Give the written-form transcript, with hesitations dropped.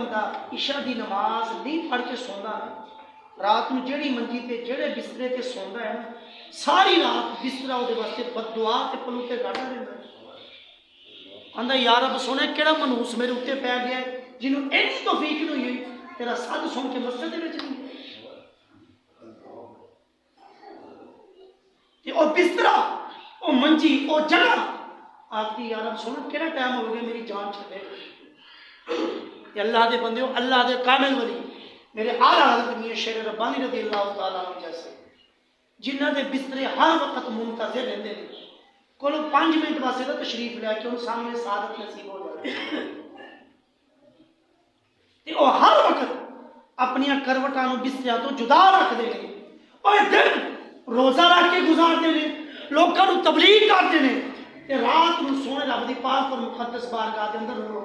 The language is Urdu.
بندہ عشاء دی نماز نہیں پڑھ کے سوندا نا، رات نو جڑی منجی تے جڑے بسترے تے سوندا ہے نا، ساری رات بسترا وہ واسطے بد دعا تے پلوتے گاڑا رہتا ہے۔ آندا یا رب سونے کیڑا منوس میرے اتنے پی گیا ہے جنہوں اینی توفیق نہیں ہوئی تیرا سد سن کے مسجد میں نہیں تے او بسترا او منجی او جگہ آتی یا رب سونا کیڑا ٹائم ہو گیا میری جان چھڑے کہ اللہ دے بندے ہو، اللہ دے کامل ولی میرے اعلیٰ حضرت میاں شیر ربانی رضی اللہ تعالیٰ عنہ جیسے جنہ دے بسترے ہر وقت منتظر رہتے ہیں، کولو 5 منٹ واسطے تو تشریف لے کے ان سامنے سعادت نصیب ہو جائے تے او ہر وقت اپنی کروٹاں بستریاں تو جدا رکھتے ہیں، اور دن روزہ رکھ کے گزارتے ہیں، لوگوں تبلیغ کرتے ہیں، تے رات نو سونے رب دی پاک اور مقدس بارگاہ دے اندر رو